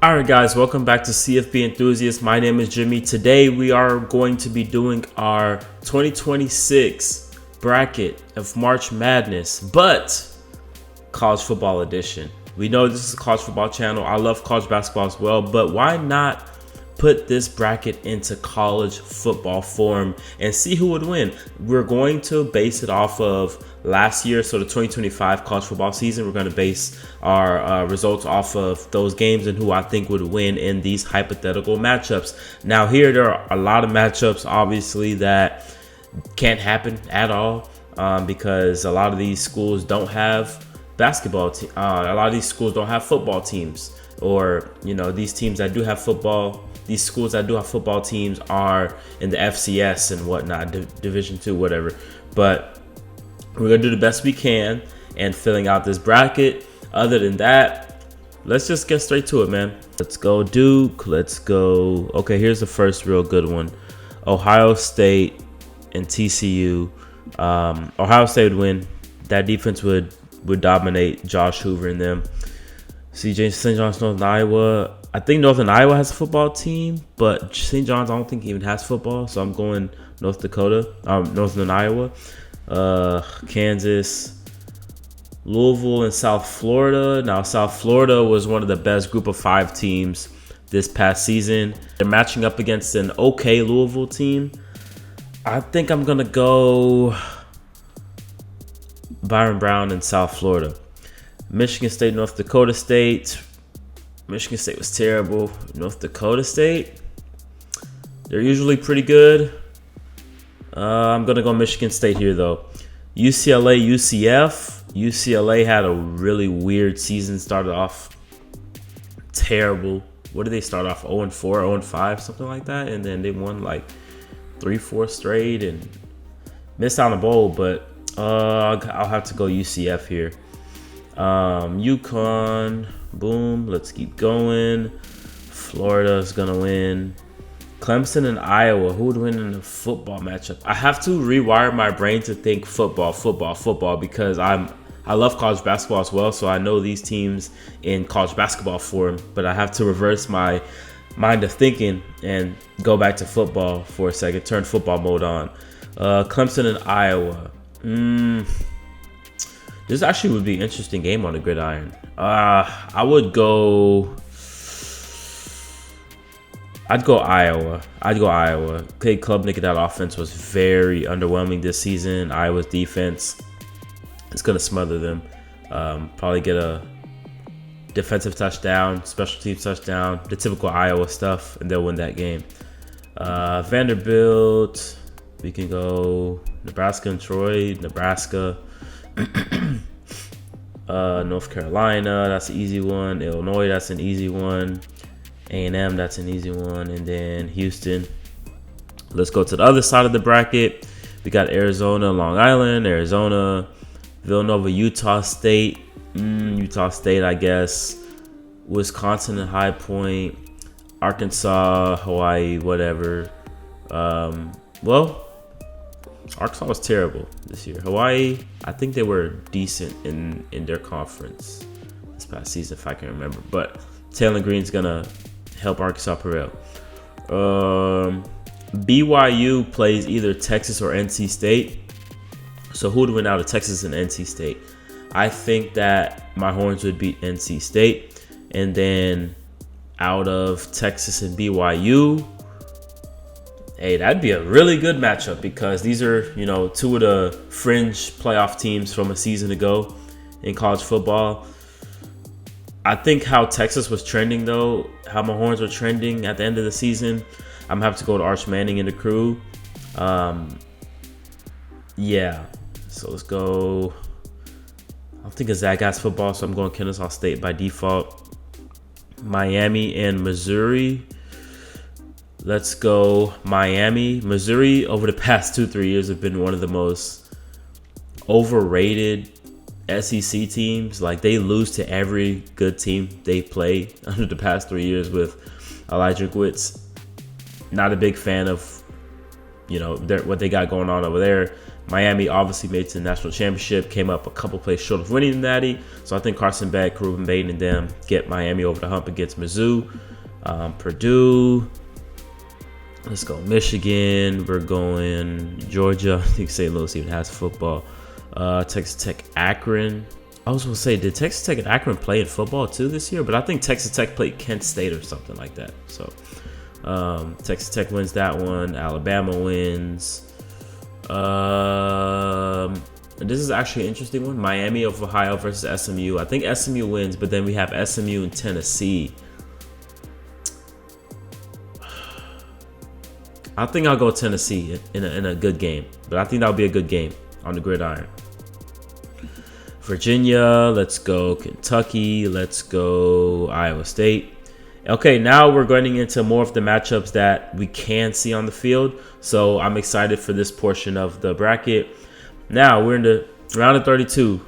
Alright guys, welcome back to CFB Enthusiasts. My name is Jimmy. Today we are going to be doing our 2026 bracket of March Madness, but college football edition. We know this is a college football channel. I love college basketball as well, but why not put this bracket into college football form and see who would win? We're going to base it off of last year, so the 2025 college football season. We're going to base our results off of those games and who I think would win in these hypothetical matchups. Now here, there are a lot of matchups, obviously, that can't happen at all because a lot of these schools don't have basketball teams. A lot of these schools don't have football teams, or, you know, these teams that do have football, these schools that do have football teams are in the FCS and whatnot, Division II, whatever. But we're going to do the best we can and filling out this bracket. Other than that, let's just get straight to it, man. Let's go Duke. Let's go. Okay, here's the first real good one. Ohio State and TCU. Ohio State would win. That defense would dominate Josh Hoover and them. CJ St. John's, Northern Iowa. I think Northern Iowa has a football team, but St. John's I don't think even has football, so I'm going North Dakota, Northern Iowa. Kansas, Louisville, and South Florida. Now, South Florida was one of the best group of 5 teams this past season. They're matching up against an okay Louisville team. I think I'm going to go Byron Brown in South Florida. Michigan State, North Dakota State. Michigan State was terrible. North Dakota State, they're usually pretty good. I'm going to go Michigan State here, though. UCLA, UCF. UCLA had a really weird season. Started off terrible. What did they start off? 0-4, 0-5, something like that. And then they won like 3-4 straight and missed out on a bowl. But I'll have to go UCF here. UConn, boom. Let's keep going. Florida is going to win. Clemson and Iowa, who would win in a football matchup? I have to rewire my brain to think football because I love college basketball as well, so I know these teams in college basketball form, but I have to reverse my mind of thinking and go back to football for a second, turn football mode on. Clemson and Iowa. This actually would be an interesting game on the gridiron. I'd go Iowa. Cade Klubnik, that offense was very underwhelming this season. Iowa's defense is going to smother them. Probably get a defensive touchdown, special teams touchdown, the typical Iowa stuff, and they'll win that game. Vanderbilt, we can go Nebraska and Troy. Nebraska. North Carolina, that's an easy one. Illinois, that's an easy one. A&M, that's an easy one. And then Houston. Let's go to the other side of the bracket. We got Arizona, Long Island, Arizona, Villanova, Utah State. Utah State, I guess. Wisconsin and High Point. Arkansas, Hawaii, whatever. Arkansas was terrible this year. Hawaii, I think they were decent in their conference this past season, if I can remember. But Taylor Green's going to help Arkansas prevail. BYU plays either Texas or NC State. So who would win out of Texas and NC State? I think that my Horns would beat NC State. And then out of Texas and BYU, hey, that'd be a really good matchup because these are, you know, 2 of the fringe playoff teams from a season ago in college football. I think how Texas was trending, though, how my Horns were trending at the end of the season, I'm going to have to go to Arch Manning and the crew. Yeah, so let's go. I don't think it's that guy's football, so I'm going Kennesaw State by default. Miami and Missouri. Let's go Miami. Missouri, over the past 2-3 years, have been one of the most overrated SEC teams. Like, they lose to every good team they play under the past 3 years with Elijah Drinkwitz. Not a big fan of, you know, what they got going on over there. Miami obviously made it to the national championship, came up a couple plays short of winning the Natty. So I think Carson Beck, Ruben Bain, and them get Miami over the hump against Mizzou. Purdue. Let's go Michigan. We're going Georgia. I think St. Louis even has football. Texas Tech, Akron. I was going to say, did Texas Tech and Akron play in football too this year? But I think Texas Tech played Kent State or something like that. So Texas Tech wins that one. Alabama wins. This is actually an interesting one. Miami of Ohio versus SMU. I think SMU wins, but then we have SMU and Tennessee. I think I'll go Tennessee in a good game, but I think that'll be a good game on the gridiron. Virginia, let's go Kentucky, let's go Iowa State. Okay, now we're going into more of the matchups that we can see on the field. So I'm excited for this portion of the bracket. Now we're in the round of 32.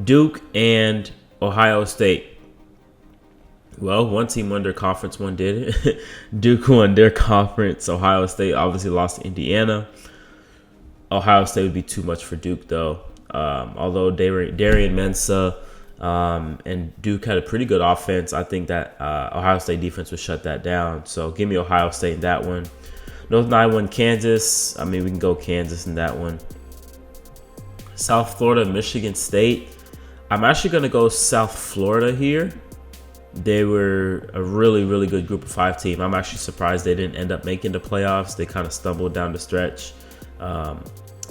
Duke and Ohio State. Well, one team won their conference, one did it. Duke won their conference. Ohio State obviously lost to Indiana. Ohio State would be too much for Duke, though. Although Darian Mensah and Duke had a pretty good offense, I think that Ohio State defense would shut that down. So give me Ohio State in that one. North Carolina won Kansas. I mean, we can go Kansas in that one. South Florida, Michigan State. I'm actually going to go South Florida here. They were a really, really good group of 5 team. I'm actually surprised they didn't end up making the playoffs. They kind of stumbled down the stretch.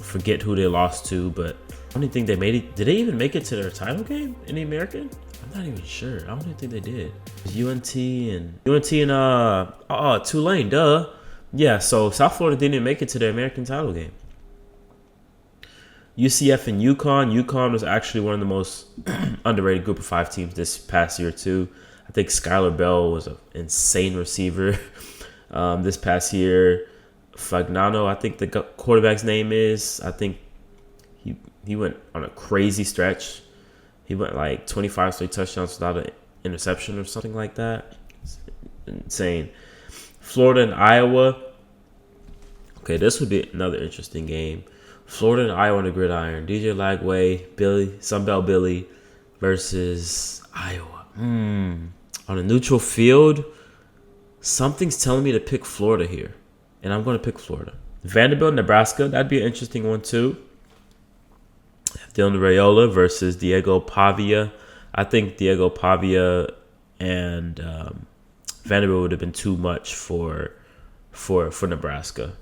Forget who they lost to, but I don't even think they made it. Did they even make it to their title game in the American? I'm not even sure. I don't even think they did. UNT and Tulane, duh. Yeah, so South Florida didn't even make it to the American title game. UCF and UConn. UConn was actually one of the most underrated group of 5 teams this past year too. I think Skylar Bell was an insane receiver this past year. Fagnano, I think the quarterback's name is. I think he went on a crazy stretch. He went like 25 straight touchdowns without an interception or something like that. It's insane. Florida and Iowa. Okay, this would be another interesting game. Florida and Iowa on the gridiron. DJ Lagway, Sunbelt Billy versus Iowa. On a neutral field, something's telling me to pick Florida here. And I'm going to pick Florida. Vanderbilt, Nebraska. That'd be an interesting one too. Dylan Raiola versus Diego Pavia. I think Diego Pavia and Vanderbilt would have been too much for Nebraska.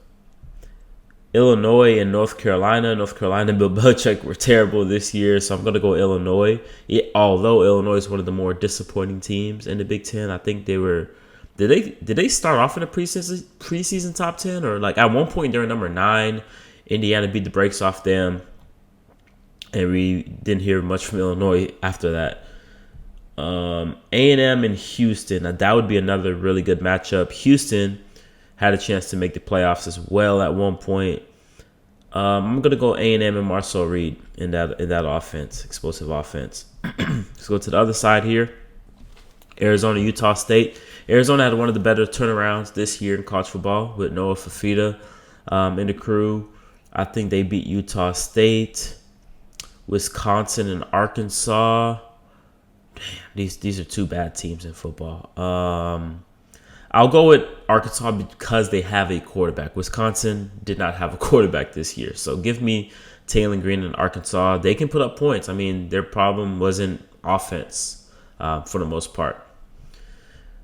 Illinois and North Carolina. North Carolina and Bill Belichick were terrible this year, so I'm going to go Illinois. Although Illinois is one of the more disappointing teams in the Big Ten, I think they were. Did they start off in the preseason top 10, or like at one point they were number 9? Indiana beat the brakes off them, and we didn't hear much from Illinois after that. A&M and Houston. That would be another really good matchup. Houston had a chance to make the playoffs as well at one point. I'm gonna go A&M and Marcel Reed in that offense, explosive offense. Let's go to the other side here. Arizona, Utah State. Arizona had one of the better turnarounds this year in college football with Noah Fafita in the crew. I think they beat Utah State, Wisconsin, and Arkansas. Damn, these are 2 bad teams in football. I'll go with Arkansas because they have a quarterback. Wisconsin did not have a quarterback this year. So give me Taylor Green and Arkansas. They can put up points. I mean, their problem wasn't offense for the most part.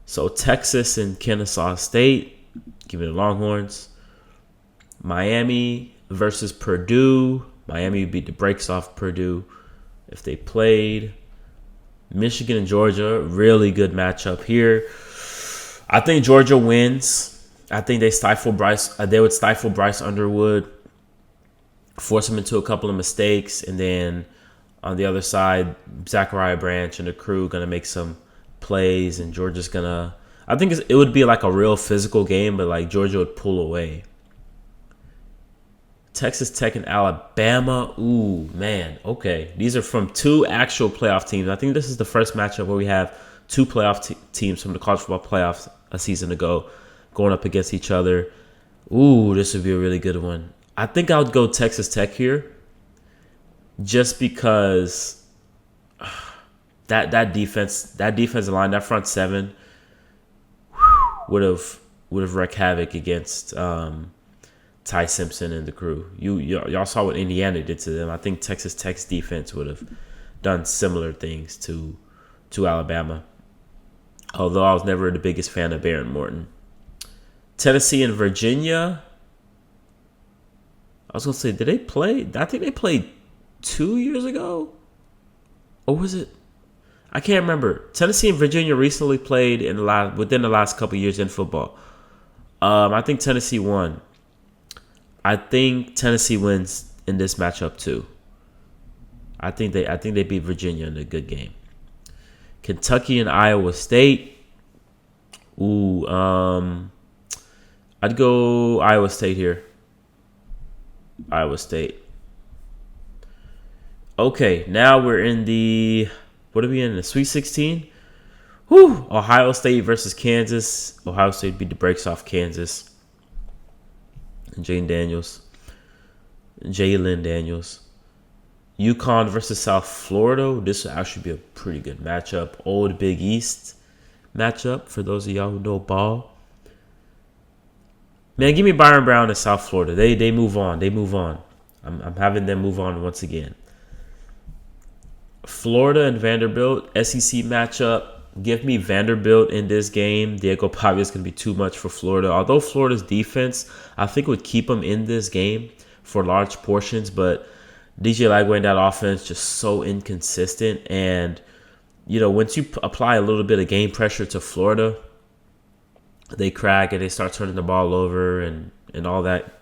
So Texas and Kennesaw State, give me the Longhorns. Miami versus Purdue. Miami beat the brakes off Purdue if they played. Michigan and Georgia, really good matchup here. I think Georgia wins. I think they would stifle Bryce Underwood, force him into a couple of mistakes, and then on the other side, Zachariah Branch and the crew gonna make some plays, and Georgia's gonna. I think it would be like a real physical game, but like Georgia would pull away. Texas Tech and Alabama. Ooh, man. Okay, these are from 2 actual playoff teams. I think this is the first matchup where we have 2 playoff teams from the college football playoffs a season ago going up against each other. Ooh, this would be a really good one. I think I would go Texas Tech here, just because that defensive line, that front seven, would have wreaked havoc against Ty Simpson and the crew. Y'all saw what Indiana did to them. I think Texas Tech's defense would have done similar things to Alabama. Although I was never the biggest fan of Baron Morton. Tennessee and Virginia. I was gonna say, did they play? I think they played 2 years ago, or was it? I can't remember. Tennessee and Virginia recently played within the last couple of years in football. I think Tennessee won. I think Tennessee wins in this matchup too. I think they beat Virginia in a good game. Kentucky and Iowa State. Ooh, I'd go Iowa State here. Iowa State. Okay, now we're in what are we in? The Sweet 16? Whew! Ohio State versus Kansas. Ohio State beat the brakes off Kansas. Jalen Daniels. UConn versus South Florida. This will actually be a pretty good matchup. Old Big East matchup for those of y'all who know ball. Man, give me Byron Brown and South Florida. They move on. They move on. I'm having them move on once again. Florida and Vanderbilt, SEC matchup. Give me Vanderbilt in this game. Diego Pavia is going to be too much for Florida. Although Florida's defense, I think, would keep them in this game for large portions. But DJ Lagway and that offense just so inconsistent. And, once you apply a little bit of game pressure to Florida, they crack and they start turning the ball over and all that.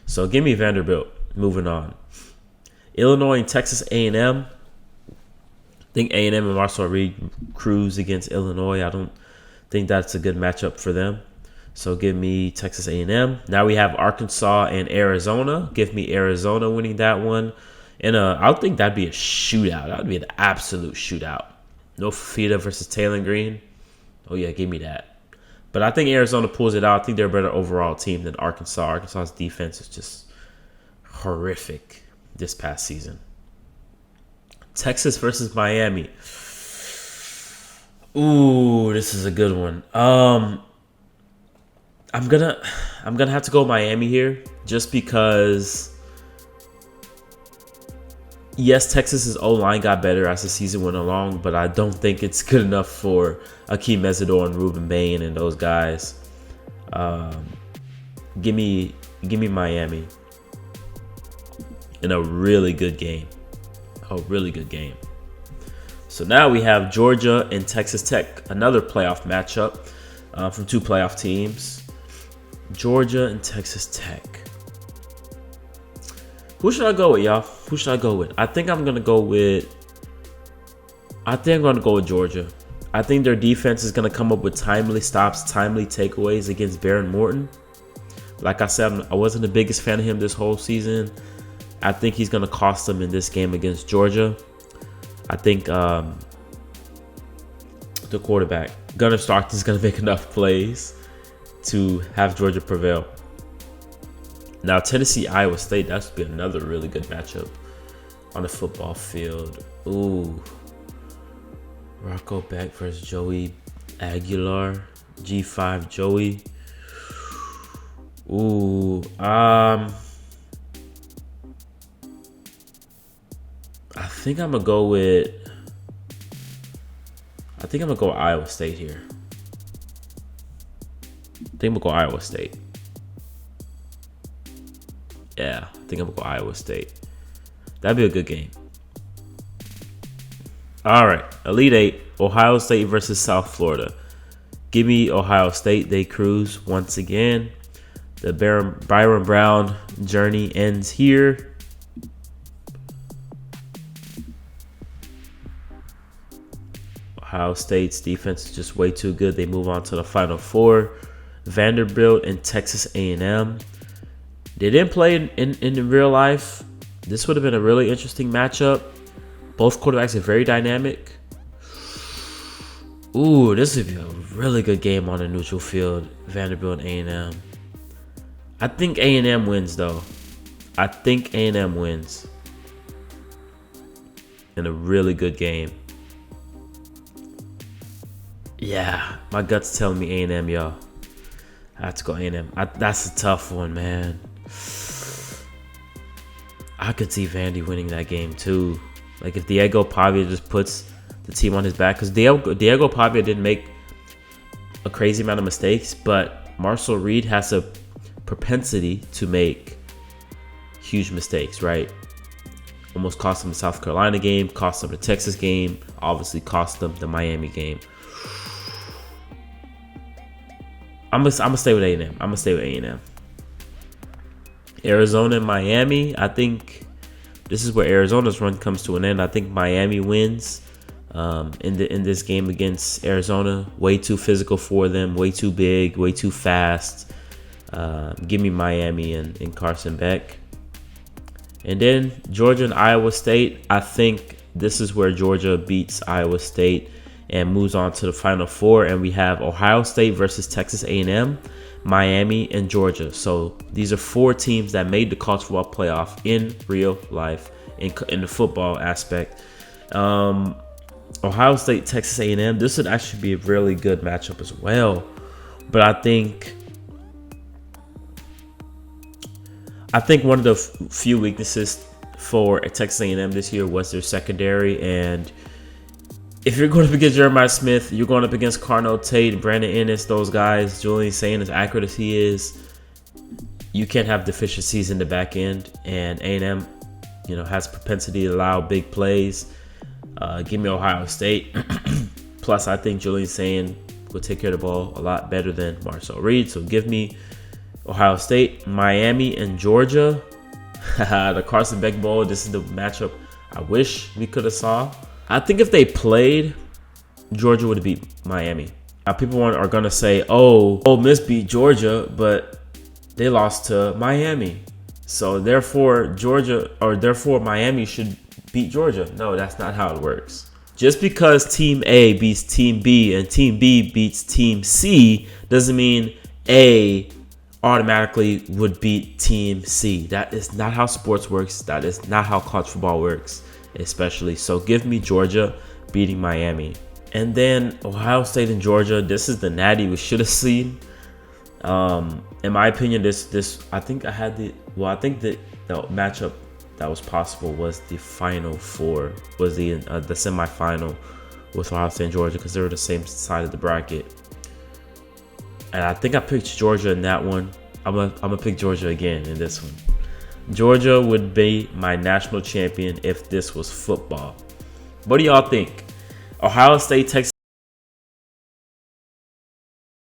So give me Vanderbilt. Moving on. Illinois and Texas A&M. I think A&M and Marcel Reed cruise against Illinois. I don't think that's a good matchup for them. So give me Texas A&M. Now we have Arkansas and Arizona. Give me Arizona winning that one. And I think that'd be a shootout. That would be an absolute shootout. No Fafita versus Taylor Green. Oh, yeah, give me that. But I think Arizona pulls it out. I think they're a better overall team than Arkansas. Arkansas's defense is just horrific this past season. Texas versus Miami. Ooh, this is a good one. I'm gonna have to go Miami here, just because. Yes, Texas's O-line got better as the season went along, but I don't think it's good enough for Akeem Mesidor and Ruben Bain and those guys. Give me Miami in a really good game. A really good game. So now we have Georgia and Texas Tech, another playoff matchup from two playoff teams. Georgia and Texas Tech. Who should I go with, y'all? Who should I go with? I think I'm gonna go with Georgia. I think their defense is gonna come up with timely stops, timely takeaways against Baron Morton. Like I said, I wasn't the biggest fan of him this whole season. I think he's going to cost them in this game against Georgia. I think the quarterback, Gunnar Stockton, is going to make enough plays to have Georgia prevail. Now, Tennessee, Iowa State, that should be another really good matchup on the football field. Ooh. Rocco Beck versus Joey Aguilar. G5 Joey. Ooh. I think I'm gonna go with Iowa State here. I think I'm gonna go Iowa State. Yeah, I think I'm gonna go Iowa State. That'd be a good game. All right, Elite Eight: Ohio State versus South Florida. Give me Ohio State. They cruise once again. The Byron Brown journey ends here. Ohio State's defense is just way too good. They move on to the Final Four. Vanderbilt and Texas A&M. They didn't play in real life. This would have been a really interesting matchup. Both quarterbacks are very dynamic. Ooh, this would be a really good game on a neutral field. Vanderbilt and A&M. I think A&M wins, though. I think A&M wins in a really good game. Yeah, my gut's telling me A&M, y'all. I have to go A&M. That's a tough one, man. I could see Vandy winning that game too. Like if Diego Pavia just puts the team on his back, because Diego Pavia didn't make a crazy amount of mistakes, but Marshall Reed has a propensity to make huge mistakes, right? Almost cost them the South Carolina game, cost them the Texas game, obviously cost them the Miami game. I'm gonna stay with A&M. Arizona and Miami. I think this is where Arizona's run comes to an end. I think Miami wins in this game against Arizona. Way too physical for them. Way too big. Way too fast. Give me Miami and Carson Beck. And then Georgia and Iowa State. I think this is where Georgia beats Iowa State and moves on to the Final Four. And we have Ohio State versus Texas A&M, Miami, and Georgia. So these are 4 teams that made the college football playoff in real life, in the football aspect. Ohio State, Texas A&M. This would actually be a really good matchup as well. But I think one of the few weaknesses for Texas A&M this year was their secondary. And if you're going up against Jeremiah Smith, you're going up against Carnell Tate, Brandon Ennis, those guys, Julian Sayin, as accurate as he is, you can't have deficiencies in the back end. And A&M, has propensity to allow big plays. Give me Ohio State. Plus, I think Julian Sayin will take care of the ball a lot better than Marcel Reed. So give me Ohio State, Miami, and Georgia. The Carson Beck Bowl. This is the matchup I wish we could have saw. I think if they played, Georgia would have beat Miami. Now, people are going to say, oh, Ole Miss beat Georgia, but they lost to Miami. So therefore, Miami should beat Georgia. No, that's not how it works. Just because Team A beats Team B and Team B beats Team C doesn't mean A automatically would beat Team C. That is not how sports works. That is not how college football works. Especially. So give me Georgia beating Miami. And then Ohio State and Georgia. This is the natty we should have seen. In my opinion, I think the matchup that was possible was the Final Four, was the semifinal with Ohio State and Georgia, because they were the same side of the bracket. And I think I picked Georgia in that one. I'm gonna pick Georgia again in this one. Georgia would be my national champion if this was football. What do y'all think? Ohio State, Texas